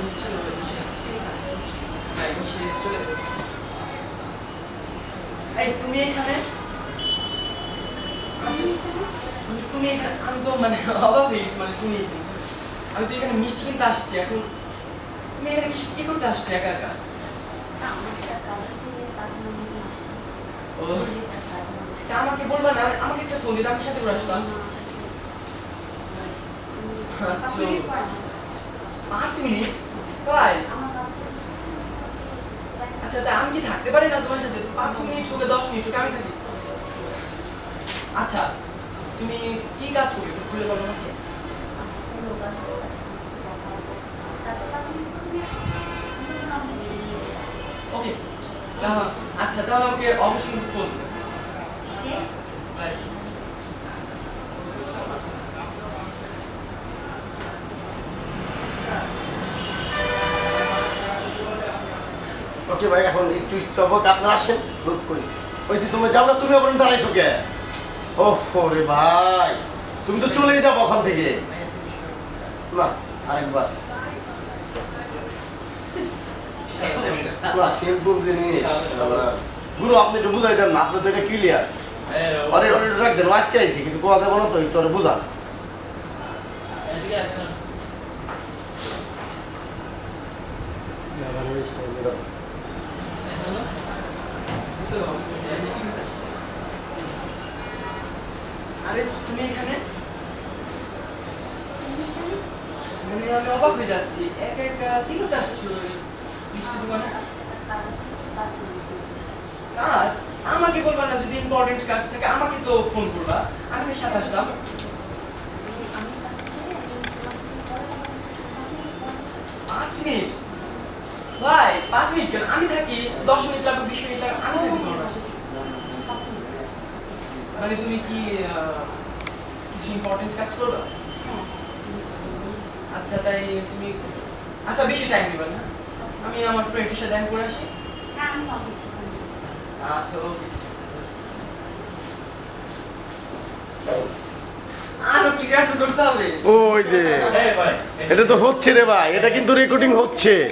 হচ্ছে চলে এই তুমি এখানে তুমি এখানে আমি তো মানে অবাক হয়ে গেছি মানে তুমি আমি তো এখানে মিষ্টি কিনতে আসছি এখন তুমি এখানে কি করতে আসছো একা একা ও তা আমাকে বলবা না আমাকে একটা ফোন দিতে আমি সাথে করে আসতাম আচ্ছা 5 মিনিট ভাই আচ্ছা তা আমি কি থাকতে পারি না তোমার সাথে 5 মিনিট হোক 10 মিনিট হোক আমি থাকি আচ্ছা তুমি কি কাজ করবে একটু খুলে বলো আমাকে ওকে আচ্ছা তাহলে আমাকে অবশ্যই ফোন দেবে আচ্ছা বাই ওকে ভাই এখন একটু স্টপ হোক আপনারা আসেন লোক করি ওই যে তুমি যাও না তুমি ওখানে দাঁড়াইছো কে ওহ রে ভাই তুমি তো চলেই যাবো ওখান থেকে না আরেকবার সিম্পল জিনিস গুরু আপনি একটু বুঝাই দেন না আপনি তো এটা ক্লিয়ার আরে ওরে রাখ দেন আজকে আইছি কিছু কথা যাবো না তো একটু ওরে বুঝান আরে তুমি এখানে মানে আমি অবাক হয়ে যাচ্ছি একা একা কি করতে আসছো মিষ্টি দোকানে কাজ আমাকে বলবা না যদি ইম্পর্টেন্ট কাজ থাকে আমাকে তো ফোন করবা আমি তো সাথে আসলাম 5 মিনিট ভাই 5 মিনিট কেন আমি থাকি 10 মিনিট লাগবে 20 মিনিট লাগবে আমি থাকি তোমার পাশে মানে তুমি কি কিছু ইম্পর্টেন্ট কাজ করবা আচ্ছা তাই তুমি আচ্ছা বেশি টাইম নিবা না আমি আমার ফ্রেন্ডের সাথে দেখা করে আসি আচ্ছা ওকে ঠিক আছে আরো কি রেকর্ড করতে হবে ওই যে এটা তো হচ্ছে রে ভাই এটা কিন্তু রেকর্ডিং হচ্ছে